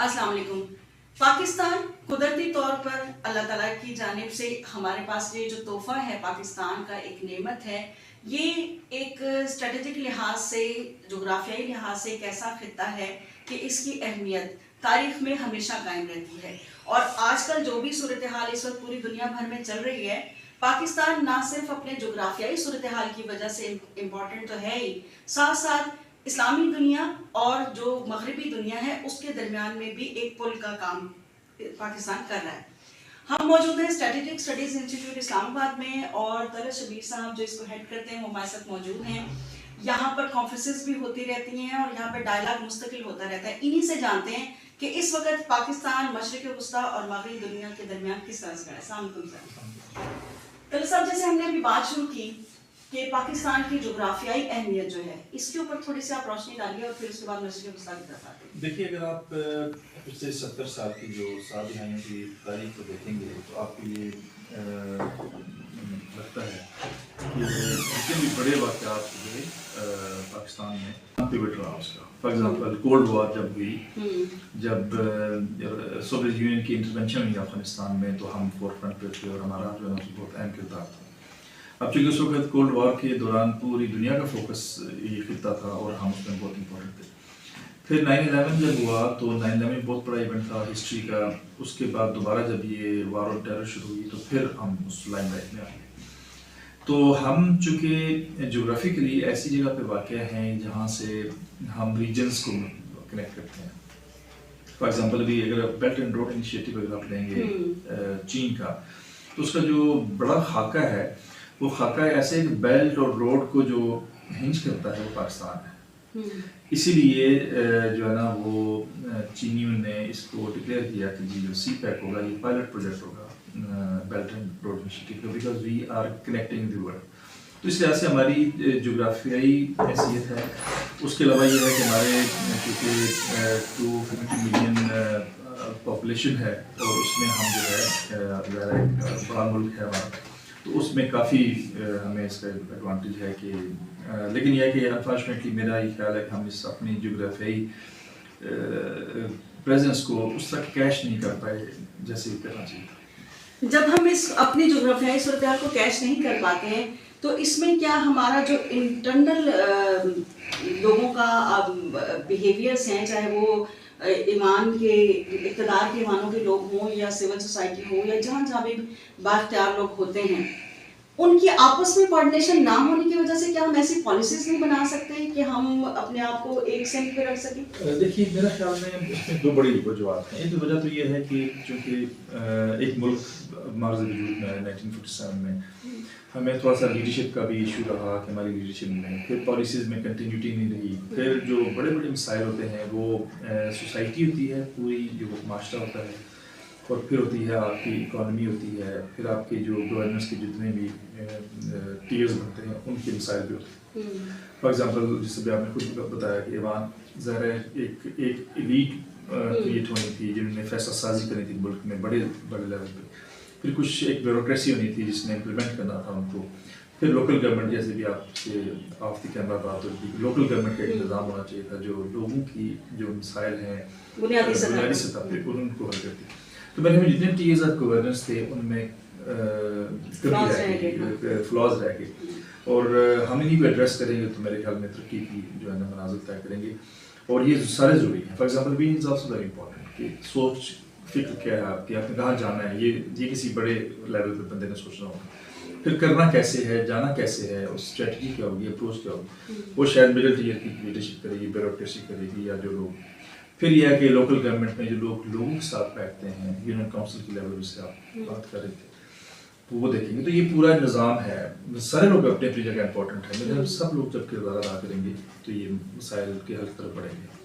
السلام علیکم۔ پاکستان قدرتی طور پر اللہ تعالیٰ کی جانب سے ہمارے پاس یہ جو تحفہ ہے پاکستان کا، ایک نعمت ہے، یہ ایک اسٹریٹجک لحاظ سے، جغرافیائی لحاظ سے ایک ایسا خطہ ہے کہ اس کی اہمیت تاریخ میں ہمیشہ قائم رہتی ہے۔ اور آج کل جو بھی صورتحال اس وقت پوری دنیا بھر میں چل رہی ہے، پاکستان نہ صرف اپنے جغرافیائی صورتحال کی وجہ سے امپورٹنٹ تو ہے ہی، ساتھ ساتھ اسلامی دنیا اور جو مغربی دنیا ہے اس کے درمیان میں بھی ایک پل کا کام پاکستان کر رہا ہے۔ ہم موجود ہیں اسٹریٹجک اسٹڈیز انسٹیٹیوٹ اسلام آباد میں، اور طلعت شبیر صاحب جو اس کو ہیڈ کرتے ہیں وہ ہمارے ساتھ موجود ہیں۔ یہاں پر کانفرنسز بھی ہوتی رہتی ہیں اور یہاں پر ڈائلاگ مستقل ہوتا رہتا ہے۔ انہی سے جانتے ہیں کہ اس وقت پاکستان مشرق وسطیٰ اور مغربی دنیا کے درمیان کس طرح سے کھڑا ہے۔ السلام علیکم سر۔ طلعت صاحب، جیسے ہم نے ابھی بات شروع کی کہ پاکستان کی جغرافیائی اہمیت جو ہے، اس کے اوپر تھوڑی سی آپ روشنی ڈالیے اور پھر اس کے بعد مشرق وسطیٰ کی طرف آتے ہیں۔ دیکھیے، اگر آپ پچھلے 70 سال کی جو 7 دہائیوں کی تاریخ کو دیکھیں گے تو آپ کو یہ لگتا ہے کہ جتنے بھی بڑے واقعات ہوئے پاکستان میں پیوٹ رہا اس کا۔ فار ایگزامپل کولڈ وار جب ہوئی، جب سوویت یونین کی انٹرونشن ہوئی افغانستان میں، تو ہم فور فرنٹ پہ تھے اور ہمارا جو ہے نا بہت اہم کردار تھا۔ اب چونکہ اس وقت کولڈ وار کے دوران پوری دنیا کا فوکس یہ خطہ تھا اور ہم اس میں بہت امپورٹنٹ تھے۔ پھر 9/11 جب ہوا تو 9/11 بہت بڑا ایونٹ تھا ہسٹری کا۔ اس کے بعد دوبارہ جب یہ وار آن ٹیرر شروع ہوئی تو پھر ہم اس لائم لائٹ میں آ گئے۔ تو ہم چونکہ جغرافیکلی ایسی جگہ پہ واقع ہیں جہاں سے ہم ریجنس کو کنیکٹ کرتے ہیں۔ فار ایگزامپل ابھی اگر بیلٹ اینڈ روڈ انیشیٹو اگر آپ لیں گے چین کا، تو اس کا جو بڑا خاکہ ہے وہ خاکہ ایسے ایک بیلٹ اور روڈ کو جو ہنج کرتا ہے وہ پاکستان ہے۔ اسی لیے جو ہے نا وہ چینیوں نے اس کو ڈکلیئر کیا کہ جی جو سی پیک ہوگا یہ پائلٹ پروجیکٹ ہوگا بیلٹ اینڈ روڈ انیشیٹو کا، because we are connecting the world. تو اس لحاظ سے ہماری جغرافیائی حیثیت ہے۔ اس کے علاوہ یہ ہے کہ ہمارے چونکہ 250 ملین پاپولیشن ہے اور اس میں ہم جو ہے بڑا ملک ہے ہمارا، تو اس میں کافی ہمیں اس کا ایڈوانٹیج ہے کہ لیکن یہ ہے کہ انفارچونیٹلی میرا یہ خیال ہے کہ ہم اس اپنی جغرافیائی پریزنس کو اس طرح کیش نہیں کر پائے جیسے کرنا چاہیے۔ جب ہم اس اپنی جغرافیائی صورتحال کو کیش نہیں کر پاتے ہیں تو اس میں کیا ہمارا جو انٹرنل لوگوں کا بیہیویئرس ہیں، چاہے وہ ایمان کے اقتدار کے ایمانوں کے لوگ ہوں یا سول سوسائٹی ہو یا جہاں جہاں بھی بااختیار لوگ ہوتے ہیں، ان کی آپس میں کوآرڈینیشن نہ ہونے کی وجہ سے کیا ہم ایسی پالیسیز نہیں بنا سکتے کہ ہم اپنے آپ کو ایک سمت پہ رکھ سکیں؟ دیکھیے، میرا خیال میں اس میں دو بڑی وجوہات ہیں۔ ایک وجہ تو یہ ہے کہ چونکہ ایک ملک ماضی وجود میں 1947 میں ہمیں تھوڑا سا لیڈرشپ کا بھی ایشو رہا کہ ہماری لیڈرشپ میں پھر پالیسیز میں کنٹینیوٹی نہیں رہی۔ پھر جو بڑے بڑے مسائل ہوتے ہیں وہ سوسائٹی ہوتی ہے، پوری جو معاشرہ ہوتا ہے، اور پھر ہوتی ہے آپ کی اکانومی ہوتی ہے، پھر آپ کے جو گورننس کے جتنے بھی ٹیئرز بنتے ہیں ان کے مسائل بھی ہوتے ہیں۔ فار ایگزامپل جس سے بھی آپ نے خود بتایا کہ ایوان ظاہر ہے ایک ایلیٹ کریٹ ہونی تھی جنہوں نے فیصلہ سازی کرنی تھی ملک میں بڑے بڑے لیول پہ، پھر کچھ ایک بیوروکریسی ہونی تھی جس نے امپلیمنٹ کرنا تھا ان کو، پھر لوکل گورنمنٹ جیسے بھی آپ سے آف دی کیمرہ بات ہوتی ہے، لوکل گورنمنٹ کا ایک نظام ہونا چاہیے تھا جو لوگوں کی جو مسائل ہیں بنیادی سطح پہ ان کو حل کرتی۔ تو میں نے جتنے ٹیئرز آف گورننس تھے ان میں فلاز رہ گئے، اور ہم انہیں کو ایڈریس کریں گے تو میرے خیال میں ترقی کی جو ہے نا منازل طے کریں گے، اور یہ سارے ضروری ہیں۔ For example we is also very important کہ سوچ فکر کیا ہے آپ کی، آپ نے کہاں جانا ہے، یہ کسی بڑے لیول پہ بندے نے سوچنا ہوگا، پھر کرنا کیسے ہے، جانا کیسے ہے، اس اسٹریٹجی کیا ہوگی، اپروچ کیا ہوگی، وہ شاید مڈل ٹیئر کی لیڈرشپ کرے گی، بیوروکریسی کرے گی، یا جو لوگ پھر یہ ہے کہ لوکل گورنمنٹ میں جو لوگوں کے ساتھ بیٹھتے ہیں، یونین کونسل کے لیول سے آپ بات کر رہے تھے، تو وہ دیکھیں گے۔ تو یہ پورا نظام ہے، سارے لوگ اپنی اپنی جگہ امپورٹنٹ ہیں، لیکن سب لوگ جب کردار ادا کریں گے تو یہ مسائل کے حل کی طرف بڑھیں گے۔